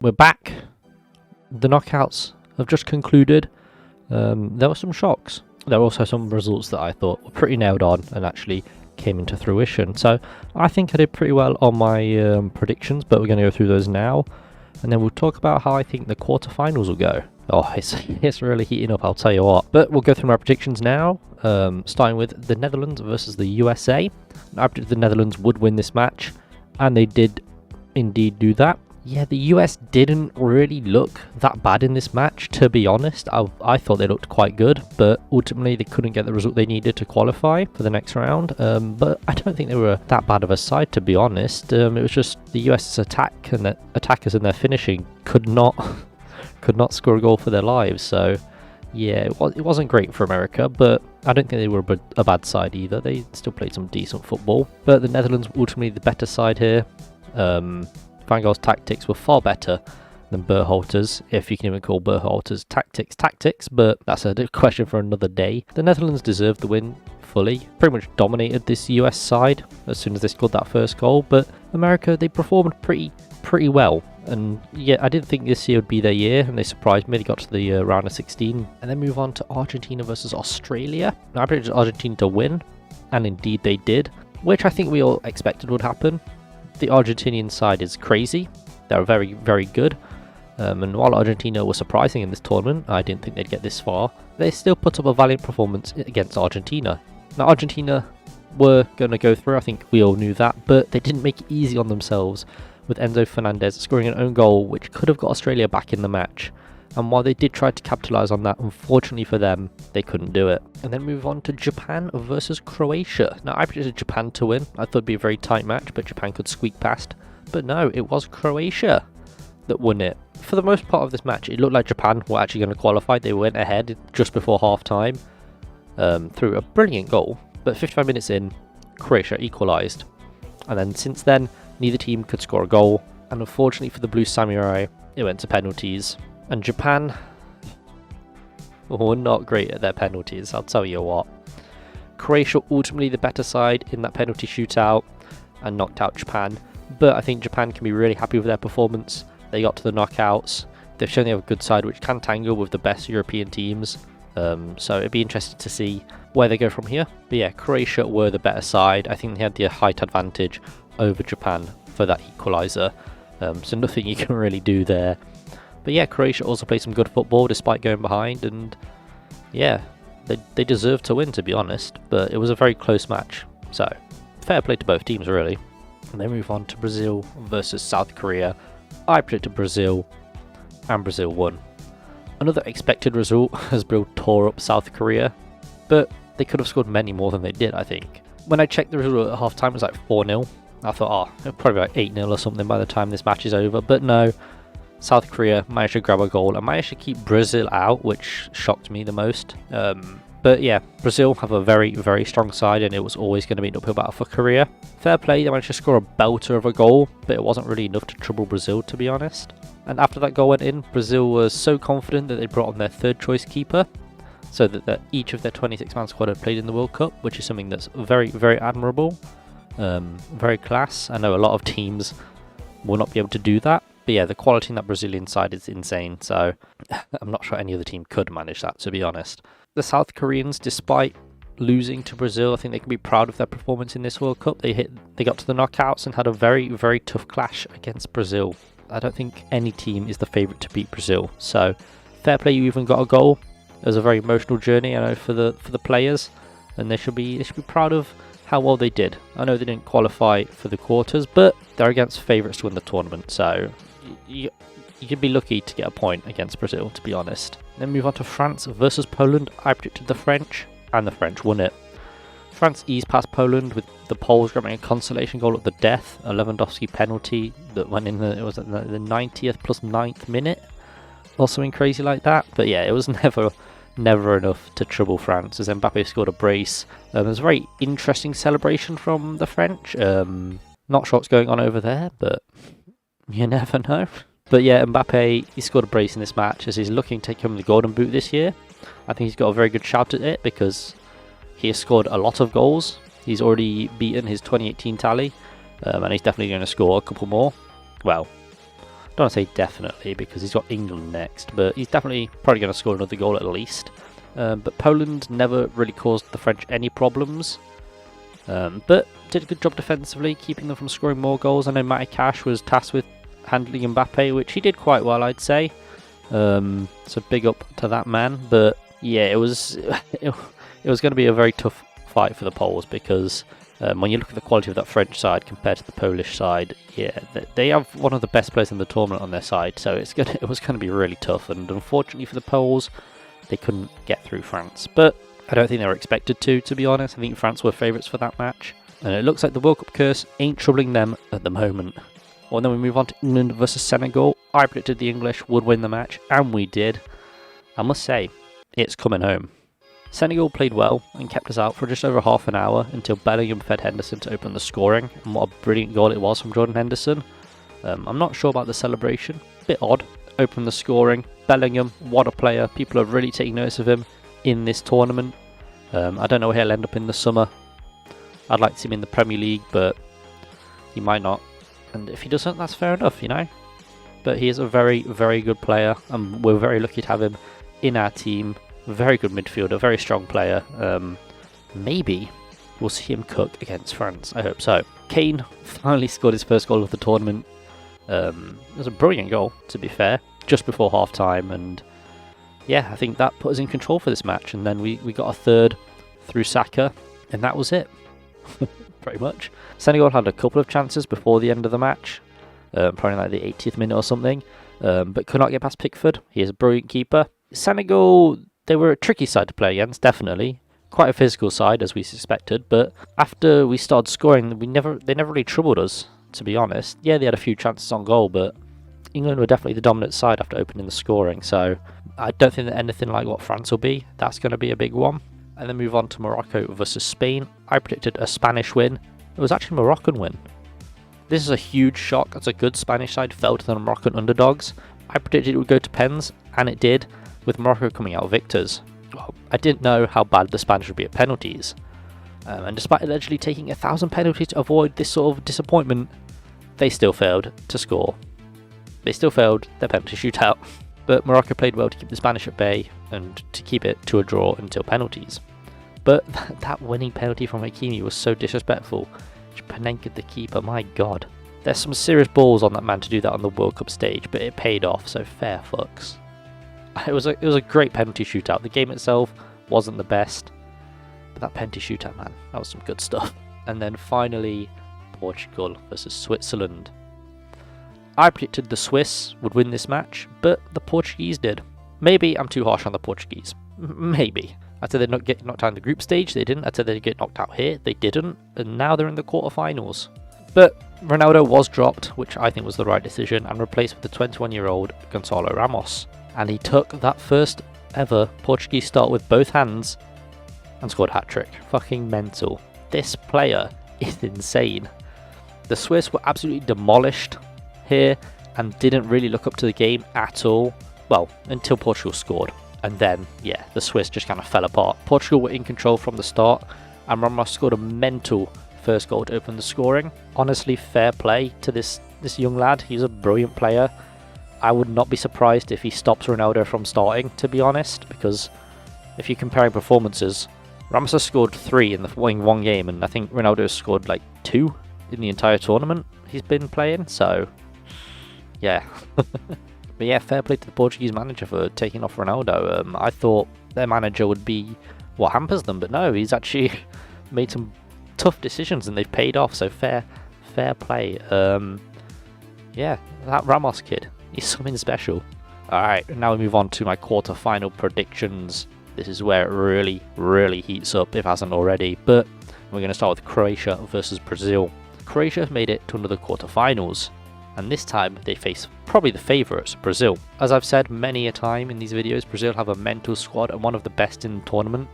we're back. The knockouts have just concluded. There were some shocks. There were also some results that I thought were pretty nailed on and actually came into fruition. So I think I did pretty well on my predictions, but we're going to go through those now. And then we'll talk about how I think the quarterfinals will go. Oh, it's really heating up, I'll tell you what. But we'll go through my predictions now, starting with the Netherlands versus the USA. I predicted the Netherlands would win this match, and they did indeed do that. Yeah, the US didn't really look that bad in this match, to be honest. I thought they looked quite good, but ultimately they couldn't get the result they needed to qualify for the next round. But I don't think they were that bad of a side, to be honest. It was just the US's attack and the attackers and their finishing could not score a goal for their lives. So yeah, it wasn't great for America, but I don't think they were a bad side either. They still played some decent football. But the Netherlands were ultimately the better side here. Van Gaal's tactics were far better than Berhalter's, if you can even call Berhalter's tactics, but that's a question for another day. The Netherlands deserved the win fully, pretty much dominated this US side as soon as they scored that first goal, but America, they performed pretty well. And yeah, I didn't think this year would be their year, and they surprised me. They got to the round of 16, and then move on to Argentina versus Australia. Now, I predicted Argentina to win, and indeed they did, which I think we all expected would happen. The Argentinian side is crazy. They're very, very good. And while Argentina was surprising in this tournament, I didn't think they'd get this far. They still put up a valiant performance against Argentina. Now, Argentina were going to go through, I think we all knew that, but they didn't make it easy on themselves, with Enzo Fernandez scoring an own goal, which could have got Australia back in the match. And while they did try to capitalise on that, unfortunately for them, they couldn't do it. And then move on to Japan versus Croatia. Now, I predicted Japan to win. I thought it'd be a very tight match, but Japan could squeak past. But no, it was Croatia that won it. For the most part of this match, it looked like Japan were actually going to qualify. They went ahead just before half-time through a brilliant goal. But 55 minutes in, Croatia equalised. And then since then, neither team could score a goal. And unfortunately for the Blue Samurai, it went to penalties. And Japan were not great at their penalties, I'll tell you what. Croatia ultimately the better side in that penalty shootout and knocked out Japan. But I think Japan can be really happy with their performance. They got to the knockouts. They've shown they have a good side which can tangle with the best European teams. So it'd be interesting to see where they go from here. But yeah, Croatia were the better side. I think they had the height advantage over Japan for that equaliser. So nothing you can really do there. But yeah, Croatia also played some good football despite going behind, and yeah, they deserved to win, to be honest, but it was a very close match. So fair play to both teams, really. And then move on to Brazil versus South Korea. I predicted Brazil, and Brazil won. Another expected result as Brazil tore up South Korea, but they could have scored many more than they did, I think. When I checked the result at half time, it was like 4-0. I thought, it'll probably be like 8-0 or something by the time this match is over, but no. South Korea managed to grab a goal and managed to keep Brazil out, which shocked me the most. But yeah, Brazil have a very, very strong side, and it was always going to be an uphill battle for Korea. Fair play, they managed to score a belter of a goal, but it wasn't really enough to trouble Brazil, to be honest. And after that goal went in, Brazil was so confident that they brought on their third choice keeper, so that each of their 26-man squad had played in the World Cup, which is something that's very, very admirable, very class. I know a lot of teams will not be able to do that. But yeah, the quality in that Brazilian side is insane, so I'm not sure any other team could manage that, to be honest. The South Koreans, despite losing to Brazil, I think they can be proud of their performance in this World Cup. They got to the knockouts and had a very, very tough clash against Brazil. I don't think any team is the favourite to beat Brazil, so fair play, you even got a goal. It was a very emotional journey, I know, for the players, and they should be proud of how well they did. I know they didn't qualify for the quarters, but they're against favourites to win the tournament, so you could be lucky to get a point against Brazil, to be honest. Then move on to France versus Poland. I predicted the French, and the French won it. France eased past Poland, with the Poles grabbing a consolation goal at the death, a Lewandowski penalty that went in it was at the 90th plus 9th minute, or something crazy like that. But yeah, it was never enough to trouble France, as Mbappe scored a brace. It was a very interesting celebration from the French. Not sure what's going on over there, but you never know. But yeah, Mbappe, he scored a brace in this match as he's looking to take home the Golden Boot this year. I think he's got a very good shout at it because he has scored a lot of goals. He's already beaten his 2018 tally, and he's definitely going to score a couple more. Well, don't want to say definitely because he's got England next, but he's definitely probably going to score another goal at least. But Poland never really caused the French any problems, but did a good job defensively, keeping them from scoring more goals. I know Matty Cash was tasked with handling Mbappe, which he did quite well, I'd say. So big up to that man. But yeah, it was going to be a very tough fight for the Poles because when you look at the quality of that French side compared to the Polish side, yeah, they have one of the best players in the tournament on their side. So it was going to be really tough, and unfortunately for the Poles, they couldn't get through France. But I don't think they were expected to be honest. I think France were favourites for that match, and it looks like the World Cup curse ain't troubling them at the moment. Well, then we move on to England versus Senegal. I predicted the English would win the match, and we did. I must say, it's coming home. Senegal played well and kept us out for just over half an hour until Bellingham fed Henderson to open the scoring, and what a brilliant goal it was from Jordan Henderson. I'm not sure about the celebration, bit odd. Open the scoring, Bellingham, what a player. People are really taking notice of him in this tournament. I don't know where he'll end up in the summer. I'd like to see him in the Premier League, but he might not. And if he doesn't, that's fair enough, you know. But he is a very, very good player, and we're very lucky to have him in our team. Very good midfielder, very strong player. Maybe we'll see him cook against France. I hope so. Kane finally scored his first goal of the tournament. It was a brilliant goal, to be fair, just before half time, and yeah, I think that put us in control for this match. And then we got a third through Saka, and that was it. Pretty much. Senegal had a couple of chances before the end of the match, probably like the 80th minute or something, but could not get past Pickford. He is a brilliant keeper. Senegal, they were a tricky side to play against, definitely. Quite a physical side, as we suspected, but after we started scoring, they never really troubled us, to be honest. Yeah, they had a few chances on goal, but England were definitely the dominant side after opening the scoring, so I don't think that anything like what France will be, that's going to be a big one. And then move on to Morocco versus Spain. I predicted a Spanish win. It was actually a Moroccan win. This is a huge shock as a good Spanish side fell to the Moroccan underdogs. I predicted it would go to pens, and it did, with Morocco coming out victors. Well, I didn't know how bad the Spanish would be at penalties. And despite allegedly taking 1,000 penalties to avoid this sort of disappointment, they still failed to score. They still failed their penalty shootout. But Morocco played well to keep the Spanish at bay and to keep it to a draw until penalties. But that winning penalty from Hakimi was so disrespectful. Panenka, the keeper, my god. There's some serious balls on that man to do that on the World Cup stage, but it paid off, so fair fucks. It was a great penalty shootout. The game itself wasn't the best, but that penalty shootout, man, that was some good stuff. And then finally, Portugal versus Switzerland. I predicted the Swiss would win this match, but the Portuguese did. Maybe I'm too harsh on the Portuguese. Maybe. I said they'd not get knocked out in the group stage, they didn't. I said they'd get knocked out here, they didn't. And now they're in the quarterfinals. But Ronaldo was dropped, which I think was the right decision, and replaced with the 21-year-old Gonçalo Ramos. And he took that first ever Portuguese start with both hands and scored a hat-trick. Fucking mental. This player is insane. The Swiss were absolutely demolished here and didn't really look up to the game at all. Well, until Portugal scored. And then, yeah, the Swiss just kind of fell apart. Portugal were in control from the start, and Ramos scored a mental first goal to open the scoring. Honestly, fair play to this young lad. He's a brilliant player. I would not be surprised if he stops Ronaldo from starting, to be honest, because if you're comparing performances, Ramos has scored 3 in one game, and I think Ronaldo has scored like 2 in the entire tournament he's been playing, so yeah. But yeah, fair play to the Portuguese manager for taking off Ronaldo. I thought their manager would be what hampers them, but no, he's actually made some tough decisions and they've paid off, so fair play. Yeah, that Ramos kid, he's something special. Alright, now we move on to my quarter-final predictions. This is where it really heats up, if it hasn't already, but we're going to start with Croatia versus Brazil. Croatia have made it to another quarter-finals, and this time they face probably the favourites, Brazil. As I've said many a time in these videos, Brazil have a mental squad and one of the best in the tournament,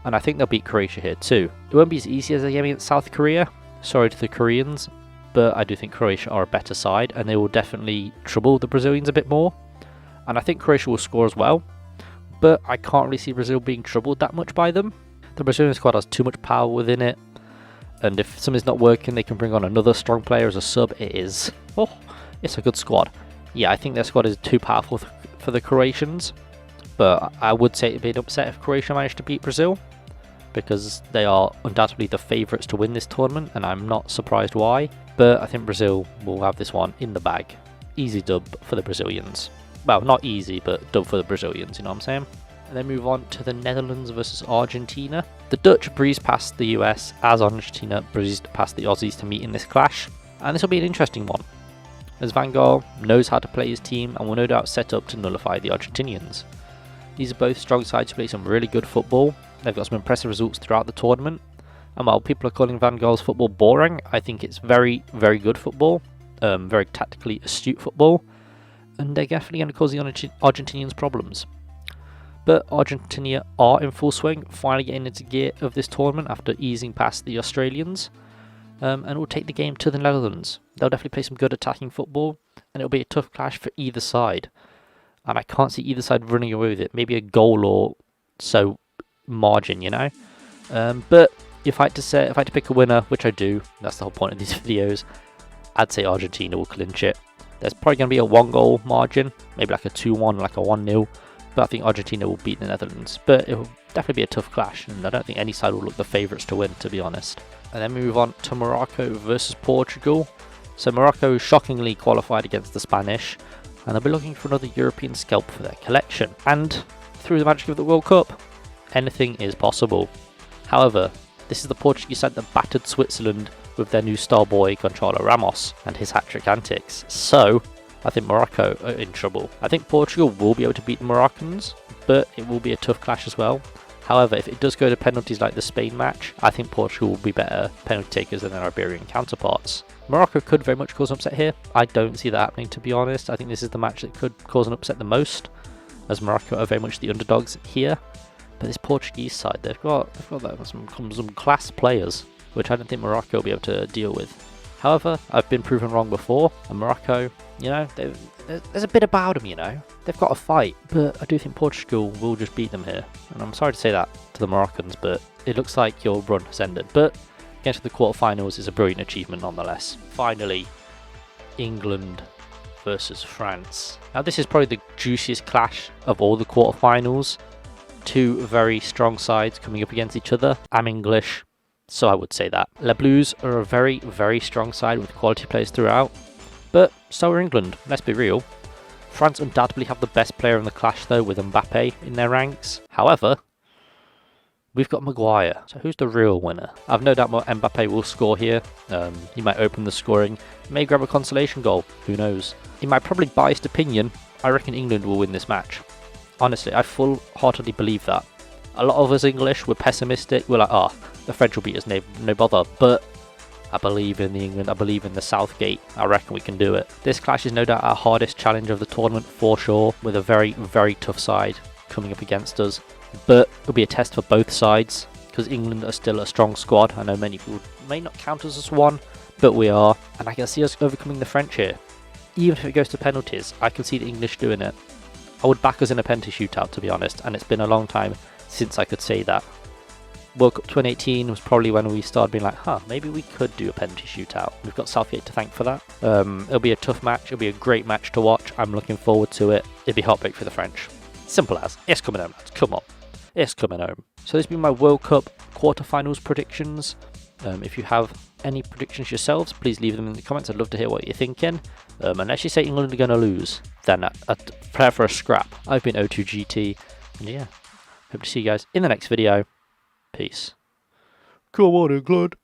and I think they'll beat Croatia here too. It won't be as easy as the game against South Korea, sorry to the Koreans, but I do think Croatia are a better side and they will definitely trouble the Brazilians a bit more, and I think Croatia will score as well, but I can't really see Brazil being troubled that much by them. The Brazilian squad has too much power within it, and if something's not working they can bring on another strong player as a sub. It's a good squad. Yeah, I think their squad is too powerful for the Croatians, but I would say it'd be an upset if Croatia managed to beat Brazil, because they are undoubtedly the favourites to win this tournament, and I'm not surprised why. But I think Brazil will have this one in the bag. Easy dub for the Brazilians. Well, not easy, but dub for the Brazilians, you know what I'm saying? And then move on to the Netherlands versus Argentina. The Dutch breezed past the US as Argentina breezed past the Aussies to meet in this clash. And this will be an interesting one, as Van Gaal knows how to play his team and will no doubt set up to nullify the Argentinians. These are both strong sides who play some really good football. They've got some impressive results throughout the tournament. And while people are calling Van Gaal's football boring, I think it's very, very good football. Very tactically astute football. And they're definitely going to cause the Argentinians problems. But Argentina are in full swing, finally getting into gear of this tournament after easing past the Australians. And will take the game to the Netherlands. They'll definitely play some good attacking football, and it'll be a tough clash for either side. And I can't see either side running away with it. Maybe a goal or so margin, you know. But if I had to pick a winner, which I do, that's the whole point of these videos, I'd say Argentina will clinch it. There's probably going to be a 1-goal margin, maybe like a 2-1, like a 1-0. But I think Argentina will beat the Netherlands. But it will definitely be a tough clash, and I don't think any side will look the favourites to win, to be honest. And then move on to Morocco versus Portugal. So Morocco shockingly qualified against the Spanish, and they'll be looking for another European scalp for their collection. And through the magic of the World Cup, anything is possible. However, this is the Portuguese side that battered Switzerland with their new star boy Gonçalo Ramos and his hat-trick antics. So I think Morocco are in trouble. I think Portugal will be able to beat the Moroccans, but it will be a tough clash as well. However, if it does go to penalties like the Spain match, I think Portugal will be better penalty takers than their Iberian counterparts. Morocco could very much cause an upset here. I don't see that happening, to be honest. I think this is the match that could cause an upset the most, as Morocco are very much the underdogs here. But this Portuguese side, they've got some class players, which I don't think Morocco will be able to deal with. However, I've been proven wrong before, and Morocco, you know, there's a bit about them, you know. They've got a fight, but I do think Portugal will just beat them here. And I'm sorry to say that to the Moroccans, but it looks like your run has ended. But getting to the quarterfinals is a brilliant achievement nonetheless. Finally, England versus France. Now this is probably the juiciest clash of all the quarterfinals. Two very strong sides coming up against each other. I'm English, so I would say that. Les Blues are a very, very strong side with quality players throughout. But so are England, let's be real. France undoubtedly have the best player in the clash though, with Mbappe in their ranks. However, we've got Maguire, so who's the real winner? I've no doubt Mbappe will score here. He might open the scoring, may grab a consolation goal, who knows. In my probably biased opinion, I reckon England will win this match. Honestly, I full-heartedly believe that. A lot of us English, we're pessimistic, we're like, the French will beat us, no bother, but I believe in England, I believe in the Southgate, I reckon we can do it. This clash is no doubt our hardest challenge of the tournament for sure, with a very, very tough side coming up against us. But it'll be a test for both sides, because England are still a strong squad. I know many people may not count us as one, but we are, and I can see us overcoming the French here. Even if it goes to penalties, I can see the English doing it. I would back us in a penalty shootout, to be honest, and it's been a long time since I could say that. World Cup 2018 was probably when we started being like, maybe we could do a penalty shootout. We've got Southgate to thank for that. It'll be a tough match. It'll be a great match to watch. I'm looking forward to it. It'll be heartbreak for the French. Simple as. It's coming home, lads. Come on. It's coming home. So this has been my World Cup quarterfinals predictions. If you have any predictions yourselves, please leave them in the comments. I'd love to hear what you're thinking. Unless you say England are going to lose, then I'd prepare for a scrap. I've been O2GT, and yeah, hope to see you guys in the next video. Peace. Come on, England.